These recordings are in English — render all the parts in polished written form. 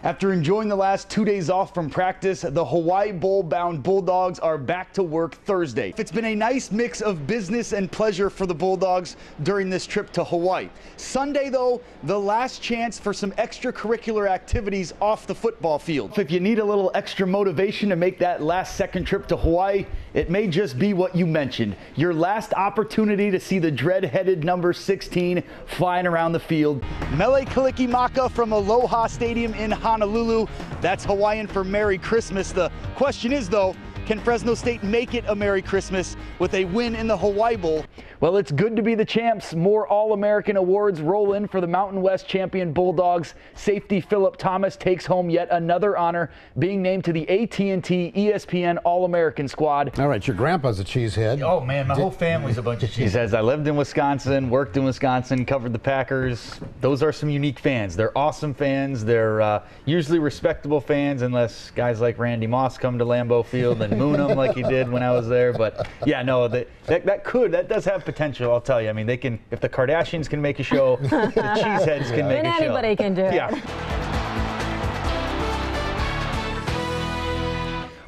After enjoying the last 2 days off from practice, the Hawaii Bowl-bound Bulldogs are back to work Thursday. It's been a nice mix of business and pleasure for the Bulldogs during this trip to Hawaii. Sunday, though, the last chance for some extracurricular activities off the football field. If you need a little extra motivation to make that last second trip to Hawaii, it may just be what you mentioned. Your last opportunity to see the dread-headed number 16 flying around the field. Mele Kalikimaka from Aloha Stadium in Honolulu. That's Hawaiian for Merry Christmas. The question is, though, can Fresno State make it a Merry Christmas with a win in the Hawaii Bowl? Well, it's good to be the champs. More All-American awards roll in for the Mountain West champion Bulldogs. Safety Phillip Thomas takes home yet another honor, being named to the AT&T ESPN All-American squad. All right, your grandpa's a cheesehead. Oh, man, my whole family's a bunch of cheeseheads. He says, I lived in Wisconsin, worked in Wisconsin, covered the Packers. Those are some unique fans. They're awesome fans. They're usually respectable fans, unless guys like Randy Moss come to Lambeau Field and moon them like he did when I was there. But, yeah, no, that does have potential, I'll tell you. I mean, they can, if the Kardashians can make a show, the cheeseheads can make a show. Anybody can do it. Yeah.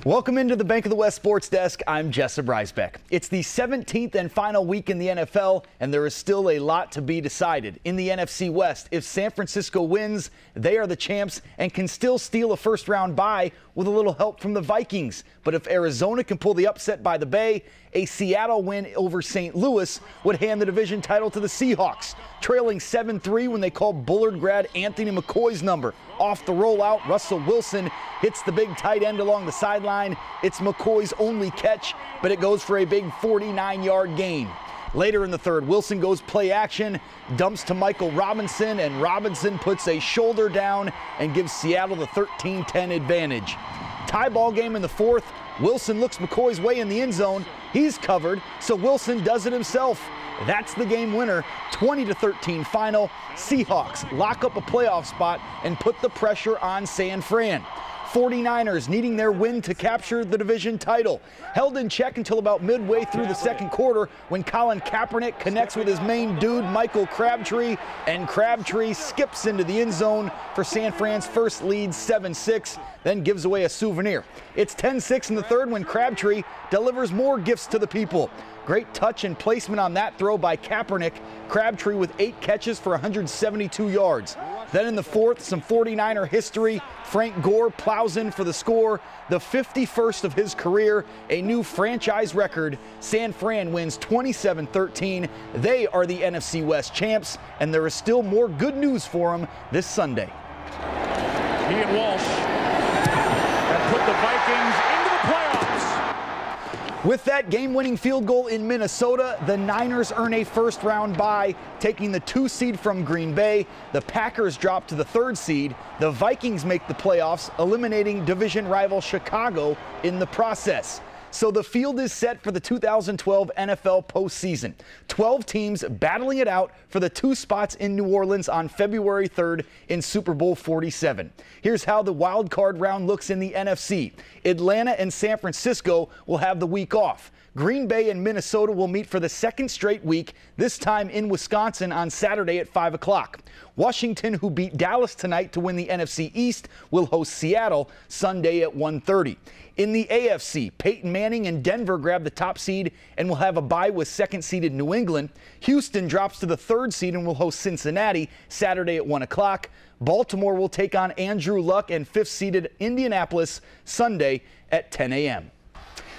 Welcome into the Bank of the West Sports Desk. I'm Jessob Reisbeck. It's the 17th and final week in the NFL, and there is still a lot to be decided. In the NFC West, if San Francisco wins, they are the champs and can still steal a first-round bye with a little help from the Vikings. But if Arizona can pull the upset by the Bay, a Seattle win over St. Louis would hand the division title to the Seahawks, trailing 7-3 when they called Bullard grad Anthony McCoy's number. Off the rollout, Russell Wilson hits the big tight end along the sideline. It's McCoy's only catch, but it goes for a big 49-yard gain. Later in the third, Wilson goes play action, dumps to Michael Robinson, and Robinson puts a shoulder down and gives Seattle the 13-10 advantage. Tie ball game in the fourth. Wilson looks McCoy's way in the end zone. He's covered, so Wilson does it himself. That's the game winner, 20-13 final. Seahawks lock up a playoff spot and put the pressure on San Fran. 49ers needing their win to capture the division title. Held in check until about midway through the second quarter when Colin Kaepernick connects with his main dude, Michael Crabtree, and Crabtree skips into the end zone for San Fran's first lead, 7-6, then gives away a souvenir. It's 10-6 in the third when Crabtree delivers more gifts to the people. Great touch and placement on that throw by Kaepernick. Crabtree with 8 catches for 172 yards. Then in the fourth, some 49er history. Frank Gore plows in for the score, the 51st of his career, a new franchise record. San Fran wins 27-13. They are the NFC West champs, and there is still more good news for them this Sunday. Ian Walsh that put the Vikings into the playoffs. With that game-winning field goal in Minnesota, the Niners earn a first-round bye, taking the 2 seed from Green Bay. The Packers drop to the 3rd seed. The Vikings make the playoffs, eliminating division rival Chicago in the process. So the field is set for the 2012 NFL postseason. 12 teams battling it out for the 2 spots in New Orleans on February 3rd in Super Bowl 47. Here's how the wild card round looks in the NFC. Atlanta and San Francisco will have the week off. Green Bay and Minnesota will meet for the 2nd straight week, this time in Wisconsin on Saturday at 5 o'clock. Washington, who beat Dallas tonight to win the NFC East, will host Seattle Sunday at 1:30. In the AFC, Peyton Manning and Denver grab the top seed and will have a bye with 2nd-seeded New England. Houston drops to the 3rd seed and will host Cincinnati Saturday at 1 o'clock. Baltimore will take on Andrew Luck and 5th-seeded Indianapolis Sunday at 10 a.m.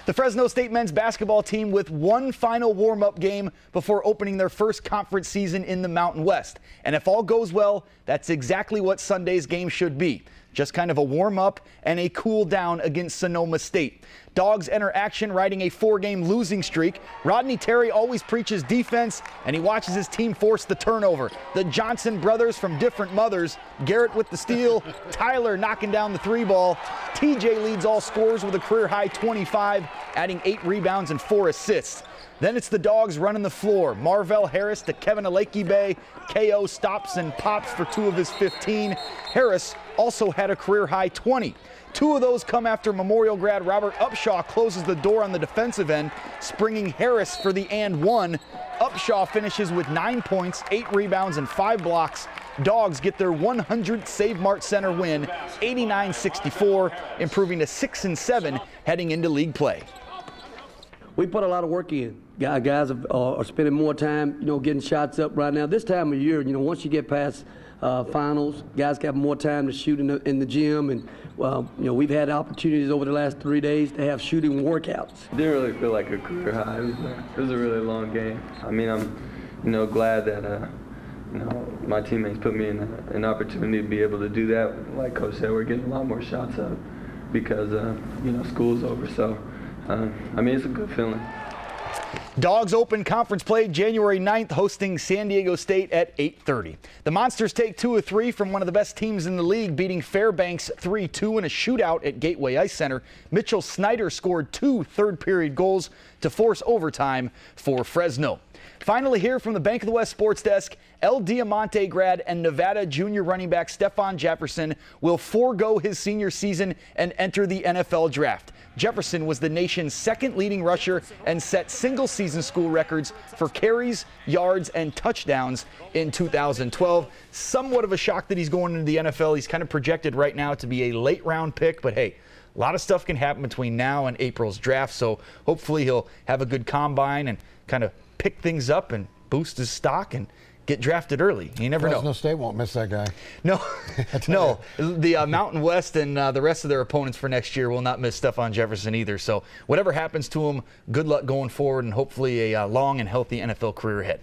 The Fresno State men's basketball team with one final warm-up game before opening their first conference season in the Mountain West. And if all goes well, that's exactly what Sunday's game should be. Just kind of a warm-up and a cool down against Sonoma State. Dogs enter action riding a 4-game losing streak. Rodney Terry always preaches defense, and he watches his team force the turnover. The Johnson brothers from different mothers, Garrett with the steal, Tyler knocking down the 3-ball. TJ leads all scorers with a career-high 25, adding 8 rebounds and 4 assists. Then it's the Dogs running the floor. Marvell Harris to Kevin Alekibe. KO stops and pops for 2 of his 15. Harris also had a career-high 20. 2 of those come after Memorial grad Robert Upshaw closes the door on the defensive end, springing Harris for the and one. Upshaw finishes with 9 points, 8 rebounds, and 5 blocks. Dogs get their 100th Save Mart Center win, 89-64, improving to 6-7 heading into league play. We put a lot of work in. Guys are spending more time, getting shots up right now. This time of year, once you get past finals, guys have more time to shoot in the gym, and we've had opportunities over the last 3 days to have shooting workouts. It didn't really feel like a career high. It was a really long game. I mean, I'm glad that my teammates put me in an opportunity to be able to do that. Like Coach said, we're getting a lot more shots up because school's over. So it's a good feeling. Dogs open conference play January 9th, hosting San Diego State at 8:30. The Monsters take 2 of 3 from one of the best teams in the league, beating Fairbanks 3-2 in a shootout at Gateway Ice Center. Mitchell Snyder scored 2 third-period goals to force overtime for Fresno. Finally, here from the Bank of the West Sports Desk, El Diamante grad and Nevada junior running back Stephon Jefferson will forego his senior season and enter the NFL draft. Jefferson was the nation's second leading rusher and set single-season school records for carries, yards, and touchdowns in 2012. Somewhat of a shock that he's going into the NFL. He's kind of projected right now to be a late-round pick, but hey, a lot of stuff can happen between now and April's draft, so hopefully he'll have a good combine and kind of pick things up and boost his stock and get drafted early. You never know. Fresno State won't miss that guy. No, no. The Mountain West and the rest of their opponents for next year will not miss Stephon Jefferson either. So whatever happens to him, good luck going forward and hopefully a long and healthy NFL career ahead.